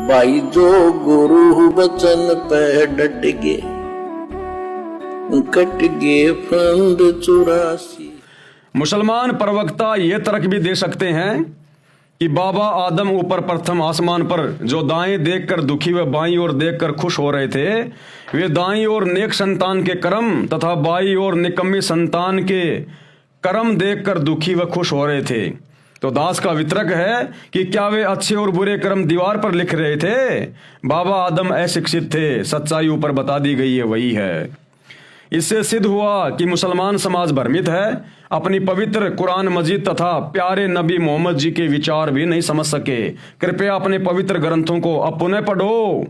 भाई जो गुरु बचन पे डट गे, कट गे फंद 84। मुसलमान प्रवक्ता ये तर्क भी दे सकते हैं कि बाबा आदम ऊपर प्रथम आसमान पर जो दाएं देखकर दुखी व बाईं ओर देखकर खुश हो रहे थे, वे दाईं ओर नेक संतान के कर्म तथा बाईं ओर निकम्मी संतान के कर्म देखकर दुखी व खुश हो रहे थे। तो दास का वितरक है कि क्या वे अच्छे और बुरे कर्म दीवार पर लिख रहे थे? बाबा आदम अशिक्षित थे, सच्चाई ऊपर बता दी गई है वही है। इससे सिद्ध हुआ कि मुसलमान समाज भ्रमित है, अपनी पवित्र कुरान मजीद तथा प्यारे नबी मोहम्मद जी के विचार भी नहीं समझ सके। कृपया अपने पवित्र ग्रंथों को अब पुनः पढ़ो।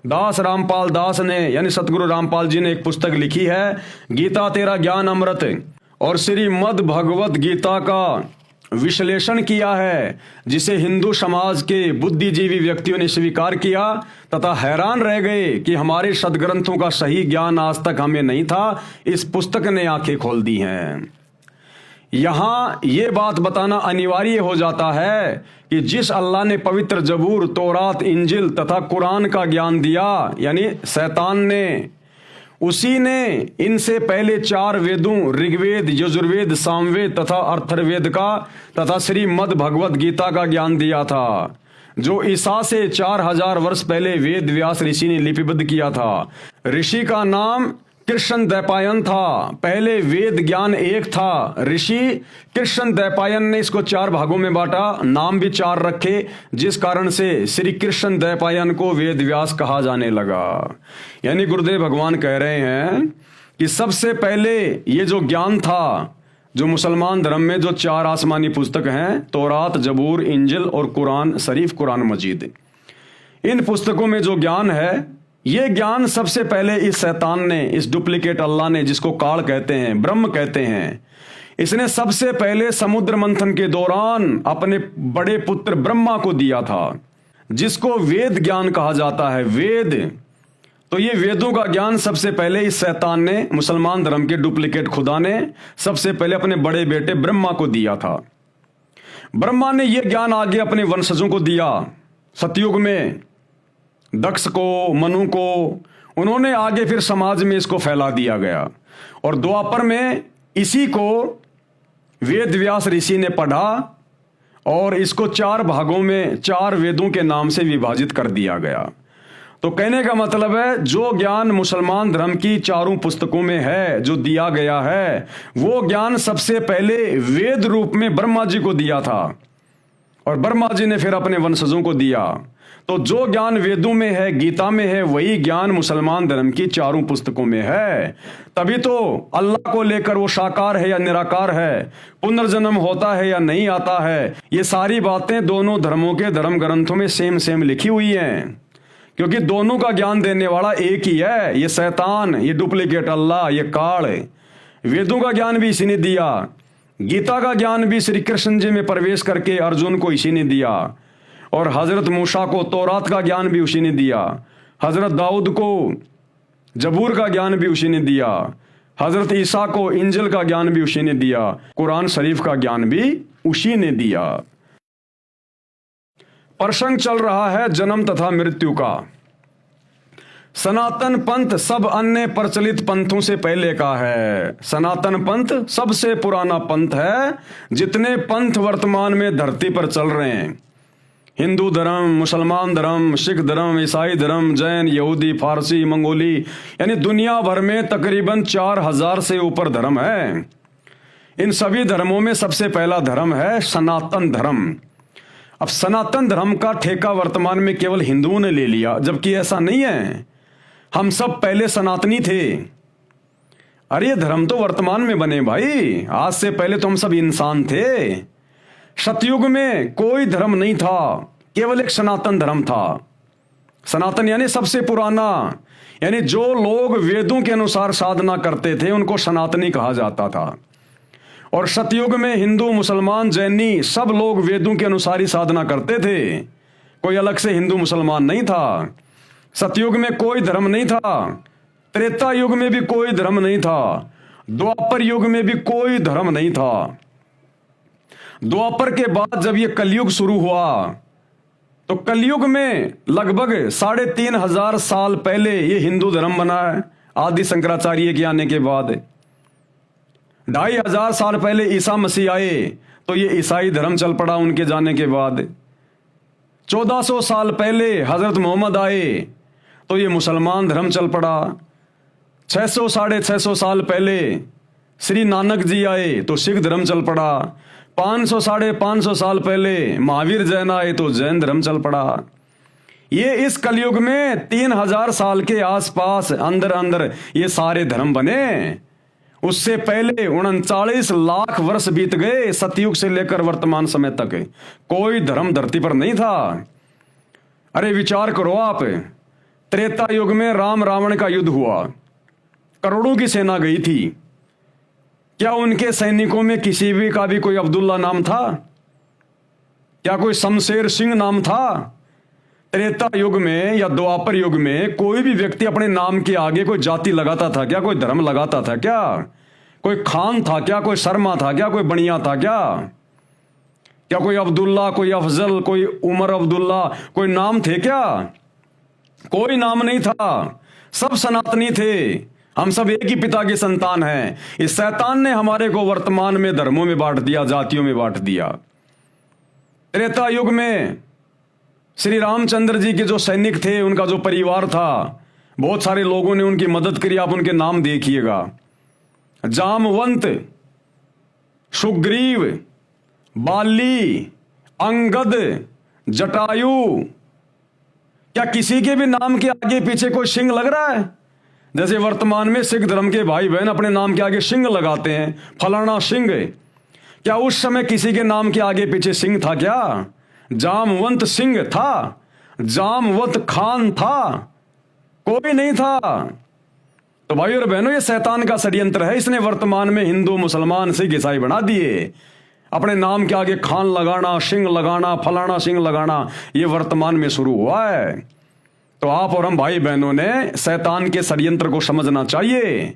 दास रामपाल दास ने यानी सतगुरु रामपाल जी ने एक पुस्तक लिखी है, गीता तेरा ज्ञान अमृत, और श्रीमद् भगवत गीता का विश्लेषण किया है, जिसे हिंदू समाज के बुद्धिजीवी व्यक्तियों ने स्वीकार किया तथा हैरान रह गए कि हमारे सदग्रंथों का सही ज्ञान आज तक हमें नहीं था। इस पुस्तक ने आंखें खोल दी हैं। यहाँ ये बात बताना अनिवार्य हो जाता है कि जिस अल्लाह ने पवित्र जबूर, तौरात, इंजिल तथा कुरान का ज्ञान दिया, यानी शैतान ने, उसी ने इनसे पहले 4 वेदों ऋग्वेद, यजुर्वेद, सामवेद तथा अथर्ववेद का तथा श्रीमद् भगवत गीता का ज्ञान दिया था, जो ईसा से 4000 वर्ष पहले वेद व्यास ऋषि ने लिपिबद्ध किया था। ऋषि का नाम कृष्ण द्वैपायन था। पहले वेद ज्ञान एक था, ऋषि कृष्ण द्वैपायन ने इसको 4 भागों में बांटा, नाम भी 4 रखे, जिस कारण से श्री कृष्ण द्वैपायन को वेद व्यास कहा जाने लगा। यानी गुरुदेव भगवान कह रहे हैं कि सबसे पहले ये जो ज्ञान था, जो मुसलमान धर्म में जो 4 आसमानी पुस्तक हैं, तौरात, जबूर, इंजिल और कुरान शरीफ, कुरान मजीद, इन पुस्तकों में जो ज्ञान है, ये ज्ञान सबसे पहले इस शैतान ने, इस डुप्लीकेट अल्लाह ने, जिसको काल कहते हैं, ब्रह्म कहते हैं, इसने सबसे पहले समुद्र मंथन के दौरान अपने बड़े पुत्र ब्रह्मा को दिया था, जिसको वेद ज्ञान कहा जाता है। वेद, तो ये वेदों का ज्ञान सबसे पहले इस शैतान ने, मुसलमान धर्म के डुप्लीकेट खुदा ने, सबसे पहले अपने बड़े बेटे ब्रह्मा को दिया था। ब्रह्मा ने यह ज्ञान आगे अपने वंशजों को दिया। सतयुग में दक्ष को, मनु को, उन्होंने आगे फिर समाज में इसको फैला दिया गया, और द्वापर में इसी को वेद व्यास ऋषि ने पढ़ा और इसको 4 भागों में 4 वेदों के नाम से विभाजित कर दिया गया। तो कहने का मतलब है, जो ज्ञान मुसलमान धर्म की 4 पुस्तकों में है, जो दिया गया है, वो ज्ञान सबसे पहले वेद रूप में ब्रह्मा जी को दिया था, और ब्रह्मा जी ने फिर अपने वंशजों को दिया। तो जो ज्ञान वेदों में है, गीता में है, वही ज्ञान मुसलमान धर्म की 4 पुस्तकों में है। तभी तो अल्लाह को लेकर वो साकार है या निराकार है, पुनर्जन्म होता है या नहीं आता है, ये सारी बातें दोनों धर्मों के धर्म ग्रंथों में सेम लिखी हुई हैं, क्योंकि दोनों का ज्ञान देने वाला एक ही है, ये शैतान, ये डुप्लीकेट अल्लाह, ये काल। वेदों का ज्ञान भी इसी ने दिया, गीता का ज्ञान भी श्री कृष्ण जी में प्रवेश करके अर्जुन को इसी ने दिया, और हजरत मूसा को तौरात का ज्ञान भी उसी ने दिया, हजरत दाऊद को जबूर का ज्ञान भी उसी ने दिया, हजरत ईसा को इंजिल का ज्ञान भी उसी ने दिया, कुरान शरीफ का ज्ञान भी उसी ने दिया। प्रसंग चल रहा है जन्म तथा मृत्यु का। सनातन पंथ सब अन्य प्रचलित पंथों से पहले का है। सनातन पंथ सबसे पुराना पंथ है। जितने पंथ वर्तमान में धरती पर चल रहे हैं, हिंदू धर्म, मुसलमान धर्म, सिख धर्म, ईसाई धर्म, जैन, यहूदी, फारसी, मंगोली, यानी दुनिया भर में तकरीबन 4000 से ऊपर धर्म है। इन सभी धर्मों में सबसे पहला धर्म है सनातन धर्म। अब सनातन धर्म का ठेका वर्तमान में केवल हिंदुओं ने ले लिया, जबकि ऐसा नहीं है। हम सब पहले सनातनी थे। अरे ये धर्म तो वर्तमान में बने भाई, आज से पहले तो हम सब इंसान थे। सतयुग में कोई धर्म नहीं था, केवल एक सनातन धर्म था। सनातन यानी सबसे पुराना, यानी जो लोग वेदों के अनुसार साधना करते थे उनको सनातनी कहा जाता था। और सतयुग में हिंदू, मुसलमान, जैनी सब लोग वेदों के अनुसार ही साधना करते थे, कोई अलग से हिंदू मुसलमान नहीं था। सतयुग में कोई धर्म नहीं था, त्रेता युग में भी कोई धर्म नहीं था, द्वापर युग में भी कोई धर्म नहीं था। द्वापर के बाद जब ये कलयुग शुरू हुआ तो कलयुग में लगभग 3,500 साल पहले ये हिंदू धर्म बना है, आदि शंकराचार्य के आने के बाद। 2,500 साल पहले ईसा मसीह आए तो ये ईसाई धर्म चल पड़ा उनके जाने के बाद। 1400 साल पहले हजरत मोहम्मद आए तो ये मुसलमान धर्म चल पड़ा। 600 साढ़े 600 साल पहले श्री नानक जी आए तो सिख धर्म चल पड़ा। 500 साढ़े 500 साल पहले महावीर जैन आए तो जैन धर्म चल पड़ा। ये इस कलयुग में 3,000 साल के आसपास अंदर अंदर ये सारे धर्म बने। उससे पहले 39 लाख वर्ष बीत गए, सतयुग से लेकर वर्तमान समय तक कोई धर्म धरती पर नहीं था। अरे विचार करो आप, त्रेता युग में राम रावण का युद्ध हुआ, करोड़ों की सेना गई थी। क्या उनके सैनिकों में किसी भी का भी कोई अब्दुल्ला नाम था? क्या कोई शमशेर सिंह नाम था? त्रेता युग में या द्वापर युग में कोई भी व्यक्ति अपने नाम के आगे कोई जाति लगाता था क्या? कोई धर्म लगाता था क्या? कोई खान था क्या? कोई शर्मा था क्या? कोई बनिया था क्या? क्या कोई अब्दुल्ला, कोई अफजल, कोई उमर अब्दुल्ला, कोई नाम थे क्या? कोई नाम नहीं था, सब सनातनी थे। हम सब एक ही पिता की संतान हैं। इस शैतान ने हमारे को वर्तमान में धर्मों में बांट दिया, जातियों में बांट दिया। त्रेता युग में श्री रामचंद्र जी के जो सैनिक थे, उनका जो परिवार था, बहुत सारे लोगों ने उनकी मदद करी। आप उनके नाम देखिएगा, जामवंत, सुग्रीव, बाली, अंगद, जटायु। क्या किसी के भी नाम के आगे पीछे कोई सिंह लग रहा है? जैसे वर्तमान में सिख धर्म के भाई बहन अपने नाम के आगे सिंह लगाते हैं, फलाना सिंह। क्या उस समय किसी के नाम के आगे पीछे सिंह था क्या? जामवंत सिंह था, जामवंत खान था, कोई नहीं था। तो भाई और बहनों, ये शैतान का षड्यंत्र है। इसने वर्तमान में हिंदू, मुसलमान, सिख, ईसाई बना दिए। अपने नाम के आगे खान लगाना, सिंह लगाना, फलाना सिंह लगाना, ये वर्तमान में शुरू हुआ है। तो आप और हम भाई बहनों ने शैतान के षड्यंत्र को समझना चाहिए,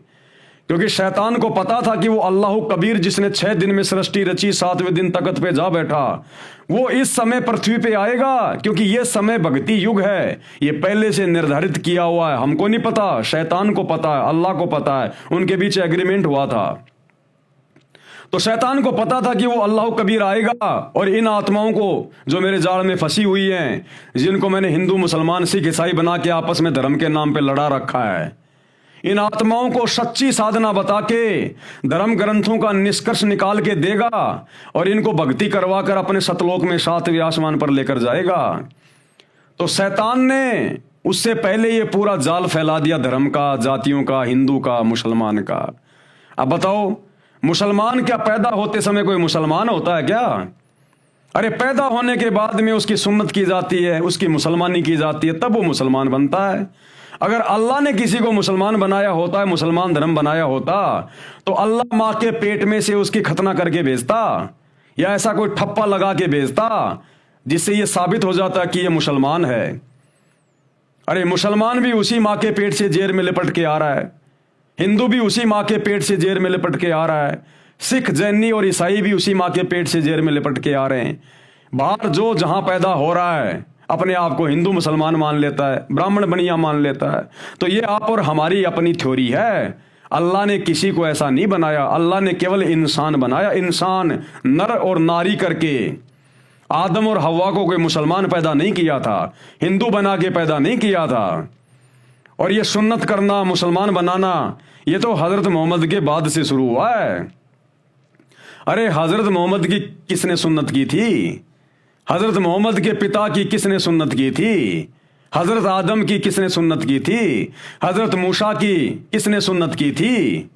क्योंकि शैतान को पता था कि वो अल्लाह कबीर, जिसने 6 दिन में सृष्टि रची, 7वें दिन तख्त पे जा बैठा, वो इस समय पृथ्वी पे आएगा। क्योंकि ये समय भक्ति युग है, ये पहले से निर्धारित किया हुआ है। हमको नहीं पता, शैतान को पता है, अल्लाह को पता है, उनके बीच एग्रीमेंट हुआ था। तो शैतान को पता था कि वो अल्लाह कबीर आएगा और इन आत्माओं को जो मेरे जाल में फंसी हुई हैं, जिनको मैंने हिंदू, मुसलमान, सिख, ईसाई बना के आपस में धर्म के नाम पे लड़ा रखा है, इन आत्माओं को सच्ची साधना बता के धर्म ग्रंथों का निष्कर्ष निकाल के देगा और इनको भक्ति करवा कर अपने सतलोक में 7वें आसमान पर लेकर जाएगा। तो शैतान ने उससे पहले ये पूरा जाल फैला दिया धर्म का, जातियों का, हिंदू का, मुसलमान का। अब बताओ, मुसलमान क्या पैदा होते समय कोई मुसलमान होता है क्या? अरे पैदा होने के बाद में उसकी सुन्नत की जाती है, उसकी मुसलमानी की जाती है, तब वो मुसलमान बनता है। अगर अल्लाह ने किसी को मुसलमान बनाया होता है, मुसलमान धर्म बनाया होता, तो अल्लाह माँ के पेट में से उसकी खतना करके भेजता, या ऐसा कोई ठप्पा लगा के भेजता जिससे ये साबित हो जाता कि ये मुसलमान है। अरे मुसलमान भी उसी माँ के पेट से जेर में लिपट के आ रहा है, हिंदू भी उसी माँ के पेट से जेर में लिपट के आ रहा है, सिख, जैनी और ईसाई भी उसी माँ के पेट से जेर में लिपट के आ रहे हैं। बाहर जो जहां पैदा हो रहा है अपने आप को हिंदू मुसलमान मान लेता है, ब्राह्मण बनिया मान लेता है। तो ये आप और हमारी अपनी थ्योरी है। अल्लाह ने किसी को ऐसा नहीं बनाया, अल्लाह ने केवल इंसान बनाया। इंसान नर और नारी करके आदम और हव्वा को कोई मुसलमान पैदा नहीं किया था, हिंदू बना के पैदा नहीं किया था। और ये सुन्नत करना, मुसलमान बनाना, ये तो हजरत मोहम्मद के बाद से शुरू हुआ है। अरे हजरत मोहम्मद की किसने सुन्नत की थी? हजरत मोहम्मद के पिता की किसने सुन्नत की थी? हजरत आदम की किसने सुन्नत की थी? हजरत मूसा की किसने सुन्नत की थी?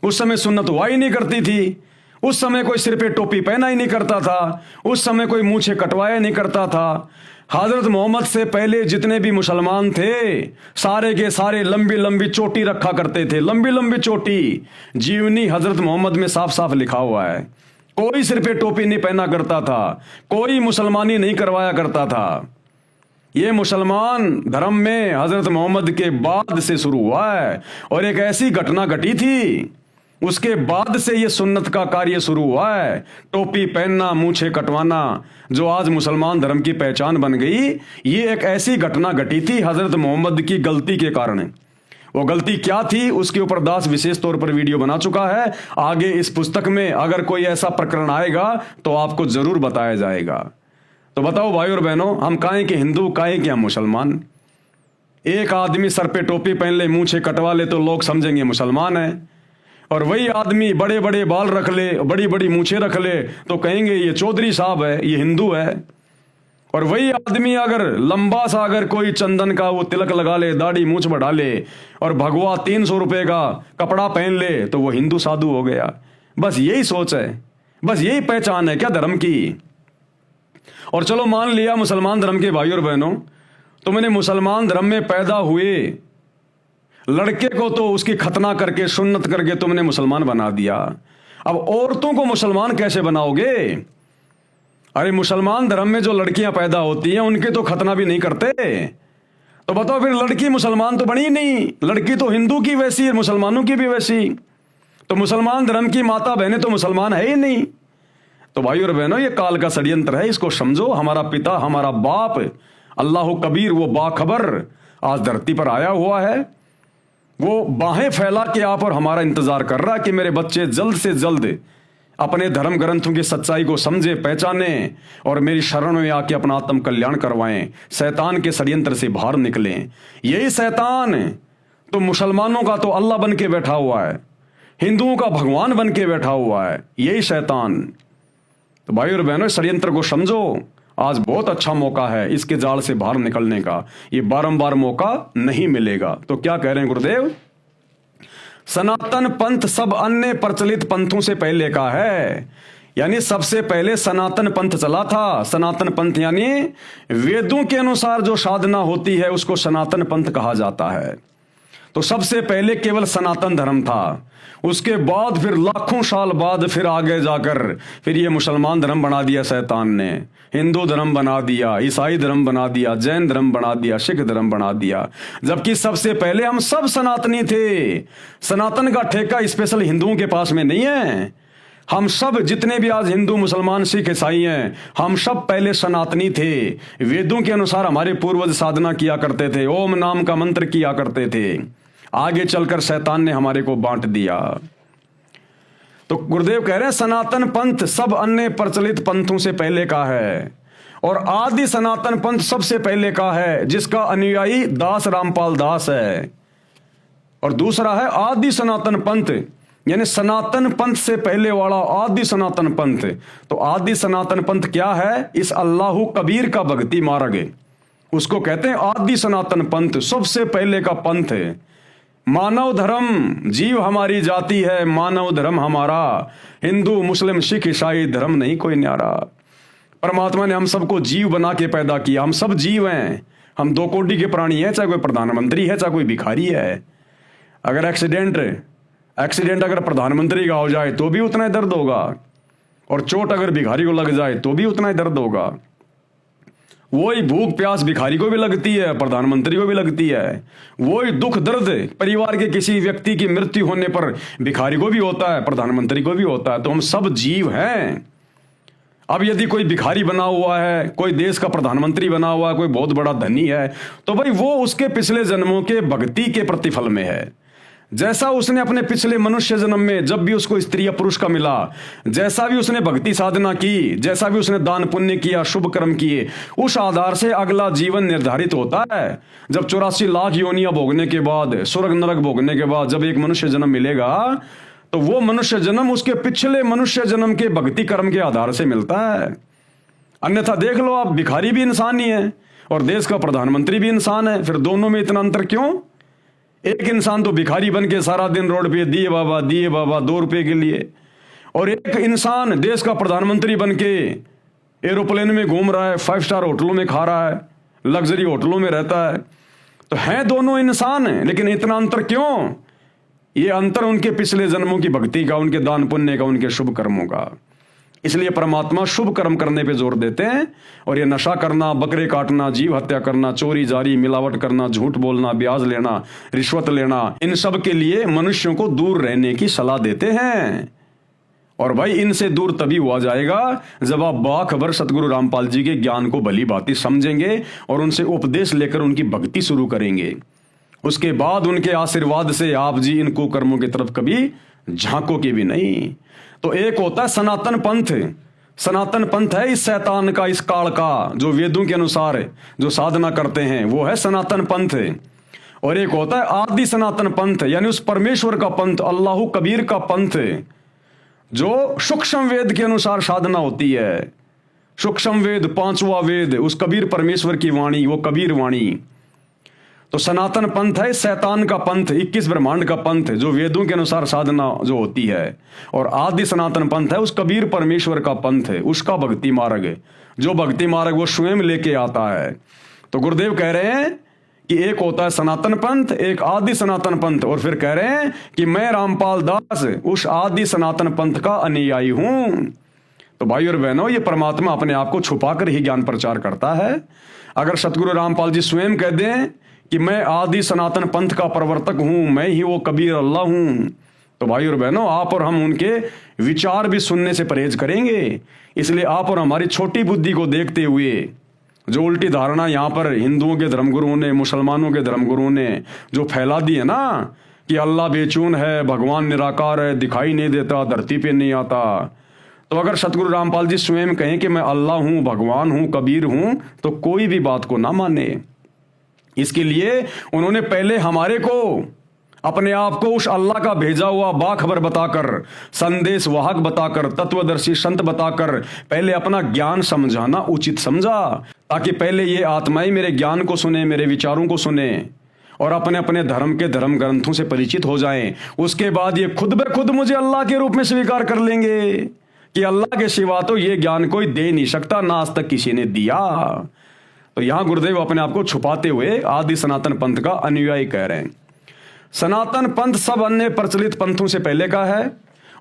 उस समय सुन्नत हुआ ही नहीं करती थी। उस समय कोई सिर पे टोपी पहना ही नहीं करता था, उस समय कोई मूछें कटवाया नहीं करता था। हजरत मोहम्मद से पहले जितने भी मुसलमान थे, सारे के सारे लंबी लंबी चोटी रखा करते थे, लंबी लंबी चोटी। जीवनी हजरत मोहम्मद में साफ साफ लिखा हुआ है। कोई सिर पे टोपी नहीं पहना करता था, कोई मुसलमानी नहीं करवाया करता था। ये मुसलमान धर्म में हजरत मोहम्मद के बाद से शुरू हुआ है। और एक ऐसी घटना घटी थी, उसके बाद से ये सुन्नत का कार्य शुरू हुआ है। टोपी पहनना, मूछें कटवाना, जो आज मुसलमान धर्म की पहचान बन गई, ये एक ऐसी घटना घटी थी हजरत मोहम्मद की गलती के कारण। वो गलती क्या थी उसके ऊपर दास विशेष तौर पर वीडियो बना चुका है। आगे इस पुस्तक में अगर कोई ऐसा प्रकरण आएगा तो आपको जरूर बताया जाएगा। तो बताओ भाई और बहनों, हम काहे के हिंदू, काहे के हम मुसलमान? एक आदमी सर पे टोपी पहन ले, मूछें कटवा ले तो लोग समझेंगे मुसलमान है, और वही आदमी बड़े बड़े बाल रख ले, बड़ी बड़ी मूछें रख ले तो कहेंगे ये चौधरी साहब है, ये हिंदू है। और वही आदमी अगर लंबा सा अगर कोई चंदन का वो तिलक लगा ले, दाढ़ी मूछ बढ़ा ले और भगवा 300 रुपए का कपड़ा पहन ले तो वो हिंदू साधु हो गया। बस यही सोच है, बस यही पहचान है क्या धर्म की? और चलो मान लिया मुसलमान धर्म के भाई और बहनों, तुमने मुसलमान धर्म में पैदा हुए लड़के को तो उसकी खतना करके, सुन्नत करके तुमने मुसलमान बना दिया। अब औरतों को मुसलमान कैसे बनाओगे? अरे मुसलमान धर्म में जो लड़कियां पैदा होती हैं उनके तो खतना भी नहीं करते, तो बताओ फिर लड़की मुसलमान तो बनी नहीं। लड़की तो हिंदू की वैसी है, मुसलमानों की भी वैसी, तो मुसलमान धर्म की माता बहनें तो मुसलमान है ही नहीं। तो भाई और बहनों, ये काल का षड्यंत्र है, इसको समझो। हमारा पिता, हमारा बाप अल्लाह कबीर, वो बाखबर आज धरती पर आया हुआ है। वो बाहें फैला के आप और हमारा इंतजार कर रहा है कि मेरे बच्चे जल्द से जल्द अपने धर्म ग्रंथों की सच्चाई को समझे, पहचाने और मेरी शरण में आके अपना आत्म कल्याण करवाएं, शैतान के षड्यंत्र से बाहर निकलें। यही शैतान तो मुसलमानों का तो अल्लाह बन के बैठा हुआ है, हिंदुओं का भगवान बन के बैठा हुआ है, यही शैतान। तो भाई और बहनों, षड्यंत्र को समझो। आज बहुत अच्छा मौका है इसके जाल से बाहर निकलने का, ये बारंबार मौका नहीं मिलेगा। तो क्या कह रहे हैं गुरुदेव? सनातन पंथ सब अन्य प्रचलित पंथों से पहले का है, यानी सबसे पहले सनातन पंथ चला था। सनातन पंथ यानी वेदों के अनुसार जो साधना होती है उसको सनातन पंथ कहा जाता है। तो सबसे पहले केवल सनातन धर्म था, उसके बाद फिर लाखों साल बाद फिर आगे जाकर फिर ये मुसलमान धर्म बना दिया शैतान ने, हिंदू धर्म बना दिया, ईसाई धर्म बना दिया, जैन धर्म बना दिया, सिख धर्म बना दिया, जबकि सबसे पहले हम सब सनातनी थे। सनातन का ठेका स्पेशल हिंदुओं के पास में नहीं है। हम सब जितने भी आज हिंदू, मुसलमान, सिख, ईसाई हैं, हम सब पहले सनातनी थे। वेदों के अनुसार हमारे पूर्वज साधना किया करते थे, ओम नाम का मंत्र किया करते थे। आगे चलकर शैतान ने हमारे को बांट दिया। तो गुरुदेव कह रहे हैं सनातन पंथ सब अन्य प्रचलित पंथों से पहले का है, और आदि सनातन पंथ सबसे पहले का है जिसका अनुयायी दास रामपाल दास है। और दूसरा है आदि सनातन पंथ, यानी सनातन पंथ से पहले वाला आदि सनातन पंथ। तो आदि सनातन पंथ क्या है? इस अल्लाह कबीर का भक्ति मार्ग, उसको कहते हैं आदि सनातन पंथ, सबसे पहले का पंथ है। मानव धर्म जीव हमारी जाति है, मानव धर्म हमारा, हिंदू मुस्लिम सिख ईसाई धर्म नहीं कोई न्यारा। परमात्मा ने हम सबको जीव बना के पैदा किया, हम सब जीव हैं, हम दो कोटि के प्राणी हैं, चाहे कोई प्रधानमंत्री है चाहे कोई भिखारी है। अगर एक्सीडेंट अगर प्रधानमंत्री का हो जाए तो भी उतना ही दर्द होगा, और चोट अगर भिखारी को लग जाए तो भी उतना ही दर्द होगा। वही भूख प्यास भिखारी को भी लगती है, प्रधानमंत्री को भी लगती है। वही दुख दर्द परिवार के किसी व्यक्ति की मृत्यु होने पर भिखारी को भी होता है, प्रधानमंत्री को भी होता है। तो हम सब जीव हैं। अब यदि कोई भिखारी बना हुआ है, कोई देश का प्रधानमंत्री बना हुआ है, कोई बहुत बड़ा धनी है, तो भाई वो उसके पिछले जन्मों के भक्ति के प्रतिफल में है। जैसा उसने अपने पिछले मनुष्य जन्म में जब भी उसको स्त्री या पुरुष का मिला, जैसा भी उसने भक्ति साधना की, जैसा भी उसने दान पुण्य किया, शुभ कर्म किए, उस आधार से अगला जीवन निर्धारित होता है। जब 84 लाख योनियां भोगने के बाद, स्वर्ग नरक भोगने के बाद जब एक मनुष्य जन्म मिलेगा, तो वो मनुष्य जन्म उसके पिछले मनुष्य जन्म के भक्ति कर्म के आधार से मिलता है। अन्यथा देख लो आप, भिखारी भी इंसान ही है और देश का प्रधानमंत्री भी इंसान है, फिर दोनों में इतना अंतर क्यों? एक इंसान तो भिखारी बन के सारा दिन रोड पे दिए बाबा 2 रुपए के लिए, और एक इंसान देश का प्रधानमंत्री बन के एरोप्लेन में घूम रहा है, 5 स्टार होटलों में खा रहा है, लग्जरी होटलों में रहता है। तो हैं दोनों इंसान, लेकिन इतना अंतर क्यों? ये अंतर उनके पिछले जन्मों की भक्ति का, उनके दान पुण्य का, उनके शुभ कर्मों का। इसलिए परमात्मा शुभ कर्म करने पे जोर देते हैं। और ये नशा करना, बकरे काटना, जीव हत्या करना, चोरी जारी, मिलावट करना, झूठ बोलना, ब्याज लेना, रिश्वत लेना, इन सब के लिए मनुष्यों को दूर रहने की सलाह देते हैं। और भाई इनसे दूर तभी हुआ जाएगा जब आप बाखबर सतगुरु रामपाल जी के ज्ञान को भली भांति समझेंगे और उनसे उपदेश लेकर उनकी भक्ति शुरू करेंगे। उसके बाद उनके आशीर्वाद से आप जी इन कुकर्मों की तरफ कभी झांकोगे भी नहीं। तो एक होता है सनातन पंथ। सनातन पंथ है इस शैतान का, इस काल का, जो वेदों के अनुसार जो साधना करते हैं वो है सनातन पंथ। और एक होता है आदि सनातन पंथ, यानी उस परमेश्वर का पंथ, अल्लाह कबीर का पंथ, जो सूक्ष्म वेद के अनुसार साधना होती है। सूक्ष्म वेद, पांचवा वेद, उस कबीर परमेश्वर की वाणी, वो कबीर वाणी। तो सनातन पंथ है शैतान का पंथ, 21 ब्रह्मांड का पंथ, जो वेदों के अनुसार साधना जो होती है। और आदि सनातन पंथ है उस कबीर परमेश्वर का पंथ है, उसका भक्ति मार्ग, जो भक्ति मार्ग वो स्वयं लेके आता है। तो गुरुदेव कह रहे हैं कि एक होता है सनातन पंथ, एक आदि सनातन पंथ, और फिर कह रहे हैं कि मैं रामपाल दास उस आदि सनातन पंथ का अनुयायी हूं। तो भाई और बहनों, ये परमात्मा अपने आप को छुपाकर ही ज्ञान प्रचार करता है। अगर सतगुरु रामपाल जी स्वयं कह दें कि मैं आदि सनातन पंथ का प्रवर्तक हूं, मैं ही वो कबीर अल्लाह हूं, तो भाई और बहनों, आप और हम उनके विचार भी सुनने से परहेज करेंगे। इसलिए आप और हमारी छोटी बुद्धि को देखते हुए जो उल्टी धारणा यहाँ पर हिंदुओं के धर्मगुरुओं ने, मुसलमानों के धर्मगुरुओं ने जो फैला दी है ना कि अल्लाह बेचून है, भगवान निराकार है, दिखाई नहीं देता, धरती पे नहीं आता, तो अगर सतगुरु रामपाल जी स्वयं कहें कि मैं अल्लाह हूं, भगवान हूं, कबीर हूं, तो कोई भी बात को ना माने। इसके लिए उन्होंने पहले हमारे को, अपने आप को उस अल्लाह का भेजा हुआ बाखबर बताकर, संदेश वाहक बताकर, तत्वदर्शी संत बताकर पहले अपना ज्ञान समझाना उचित समझा, ताकि पहले ये आत्माएं मेरे ज्ञान को सुने, मेरे विचारों को सुने और अपने अपने धर्म के धर्म ग्रंथों से परिचित हो जाएं। उसके बाद ये खुद ब खुद मुझे अल्लाह के रूप में स्वीकार कर लेंगे कि अल्लाह के सिवा तो ये ज्ञान कोई दे नहीं सकता, ना आज तक किसी ने दिया। तो यहां गुरुदेव अपने आप को छुपाते हुए आदि सनातन पंथ का अनुयायी कह रहे हैं। सनातन पंथ सब अन्य प्रचलित पंथों से पहले का है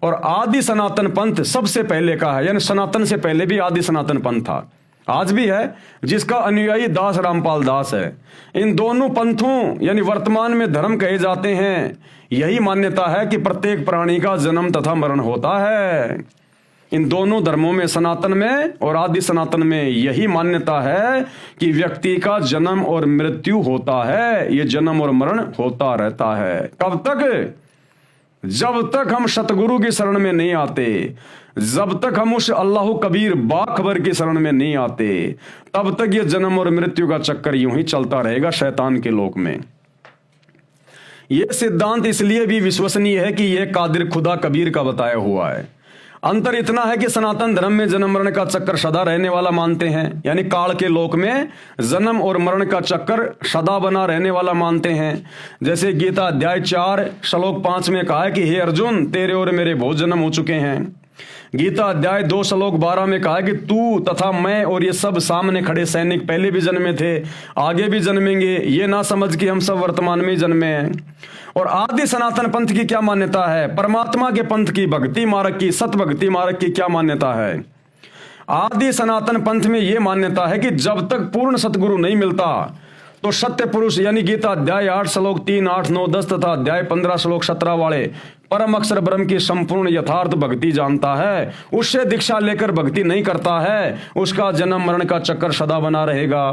और आदि सनातन पंथ सबसे पहले का है, यानी सनातन से पहले भी आदि सनातन पंथ था, आज भी है, जिसका अनुयायी दास रामपाल दास है। इन दोनों पंथों यानी वर्तमान में धर्म कहे जाते हैं, यही मान्यता है कि प्रत्येक प्राणी का जन्म तथा मरण होता है। इन दोनों धर्मों में, सनातन में और आदि सनातन में, यही मान्यता है कि व्यक्ति का जन्म और मृत्यु होता है। ये जन्म और मरण होता रहता है। कब तक? जब तक हम सतगुरु की शरण में नहीं आते, जब तक हम उस अल्लाह कबीर बाखबर की शरण में नहीं आते, तब तक ये जन्म और मृत्यु का चक्कर यूं ही चलता रहेगा शैतान के लोक में। यह सिद्धांत इसलिए भी विश्वसनीय है कि यह कादिर खुदा कबीर का बताया हुआ है। अंतर इतना है कि सनातन धर्म में जन्म मरण का चक्कर सदा रहने वाला मानते हैं, यानी काल के लोक में जन्म और मरण का चक्कर सदा बना रहने वाला मानते हैं। जैसे गीता अध्याय 4 श्लोक 5 में कहा है कि हे अर्जुन, तेरे और मेरे बहुत जन्म हो चुके हैं। गीता अध्याय 2 श्लोक 12 में कहा है कि तू तथा मैं और ये सब सामने खड़े सैनिक पहले भी जन्मे थे, आगे भी जन्मेंगे, ये ना समझ कि हम सब वर्तमान में ही जन्मे हैं। और आदि सनातन पंथ की क्या मान्यता है? परमात्मा के पंथ की, भक्ति मार्ग की, सत भक्ति मार्ग की क्या मान्यता है? आदि सनातन पंथ में यह मान्यता है कि जब तक पूर्ण सतगुरु नहीं मिलता तो सत्य पुरुष यानी गीता अध्याय 8 श्लोक 3, 8, 9, 10 तथा अध्याय 15 श्लोक 17 वाले परम अक्षर ब्रह्म की संपूर्ण यथार्थ भक्ति जानता है, उससे दीक्षा लेकर भक्ति नहीं करता है, उसका जन्म मरण का चक्कर सदा बना रहेगा।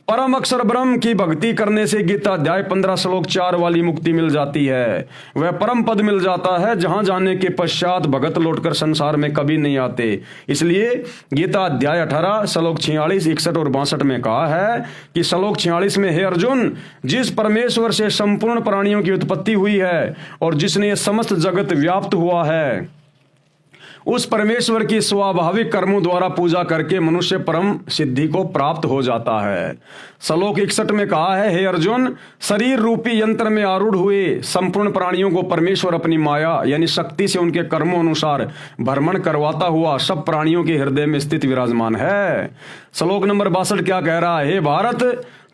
परम अक्षर ब्रह्म की भक्ति करने से गीता अध्याय 15 श्लोक 4 वाली मुक्ति मिल जाती है। वह परम पद मिल जाता है जहां जाने के पश्चात भगत लौटकर संसार में कभी नहीं आते। इसलिए गीता अध्याय 18 श्लोक 46, 61 और 62 में कहा है कि श्लोक 46 में, हे अर्जुन, जिस परमेश्वर से संपूर्ण प्राणियों की उत्पत्ति हुई है और जिसने समस्त जगत व्याप्त हुआ है, उस परमेश्वर की स्वाभाविक कर्मों द्वारा पूजा करके मनुष्य परम सिद्धि को प्राप्त हो जाता है। श्लोक 61 में कहा है, हे अर्जुन, शरीर रूपी यंत्र में आरूढ़ हुए संपूर्ण प्राणियों को परमेश्वर अपनी माया यानी शक्ति से उनके कर्मों अनुसार भ्रमण करवाता हुआ सब प्राणियों के हृदय में स्थित विराजमान है। श्लोक नंबर 62 क्या कह रहा है? हे भारत,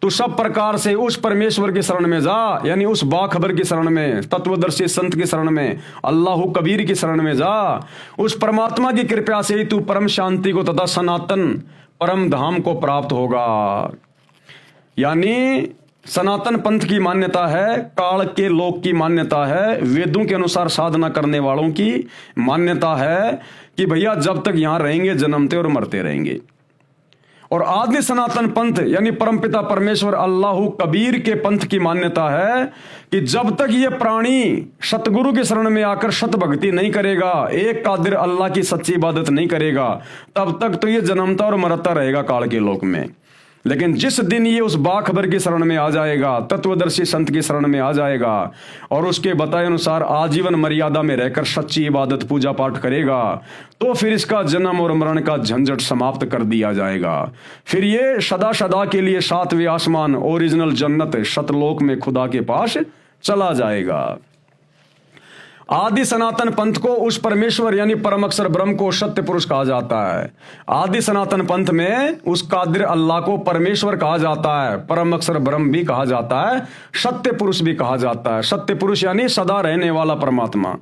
तू सब प्रकार से उस परमेश्वर की शरण में जा, यानी उस बाखबर की शरण में, तत्वदर्शी संत की शरण में, अल्लाह कबीर की शरण में जा। उस परमात्मा की कृपा से ही तू परम शांति को तथा सनातन परम धाम को प्राप्त होगा। यानी सनातन पंथ की मान्यता है, काल के लोक की मान्यता है, वेदों के अनुसार साधना करने वालों की मान्यता है कि भैया जब तक यहां रहेंगे जन्मते और मरते रहेंगे। और आदि सनातन पंथ यानी परमपिता परमेश्वर अल्लाह कबीर के पंथ की मान्यता है कि जब तक ये प्राणी सतगुरु की शरण में आकर सत भक्ति नहीं करेगा, एक कादिर अल्लाह की सच्ची इबादत नहीं करेगा, तब तक तो ये जन्मता और मरता रहेगा काल के लोक में। लेकिन जिस दिन ये उस बाखबर की शरण में आ जाएगा, तत्वदर्शी संत की शरण में आ जाएगा और उसके बताए अनुसार आजीवन मर्यादा में रहकर सच्ची इबादत पूजा पाठ करेगा, तो फिर इसका जन्म और मरण का झंझट समाप्त कर दिया जाएगा। फिर ये सदा सदा के लिए सातवें आसमान ओरिजिनल जन्नत सतलोक में खुदा के पास चला जाएगा। आदि सनातन पंथ को उस परमेश्वर यानी परम अक्षर ब्रह्म को सत्य पुरुष कहा जाता है। आदि सनातन पंथ में उस कादिर अल्लाह को परमेश्वर कहा जाता है, परम अक्षर ब्रह्म भी कहा जाता है, सत्य पुरुष भी कहा जाता है। सत्य पुरुष यानी सदा रहने वाला परमात्मा।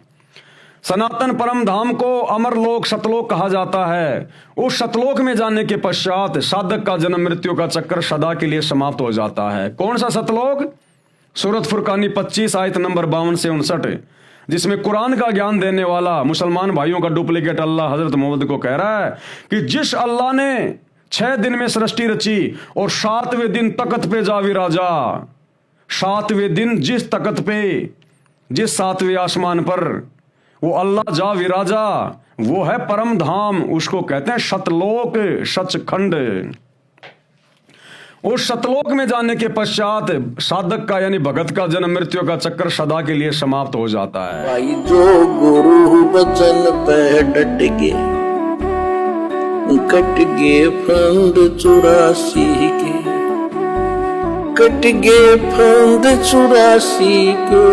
सनातन परम धाम को अमर लोक सतलोक कहा जाता है। उस सतलोक में जाने के पश्चात साधक का जन्म मृत्यु का चक्कर सदा के लिए समाप्त हो जाता है। कौन सा सतलोक? सूरत फुरकानी 25 आयत नंबर 52 से 59, जिसमें कुरान का ज्ञान देने वाला मुसलमान भाइयों का डुप्लीकेट अल्लाह हजरत मोहम्मद को कह रहा है कि जिस अल्लाह ने 6 दिन में सृष्टि रची और 7वें दिन तकत पे जा विराजा, 7वें दिन जिस तकत पे, जिस 7वें आसमान पर वो अल्लाह जा विराजा, वो है परम धाम, उसको कहते हैं सतलोक सचखंड। उस सतलोक में जाने के पश्चात साधक का यानी भगत का जन्म मृत्यु का चक्कर सदा के लिए समाप्त हो जाता है। भाई जो गुरु बचन पे डट के कट गए फंद 84 के, कट गए फंद 84 के,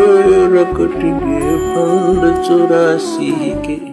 कट गए फंद 84 के।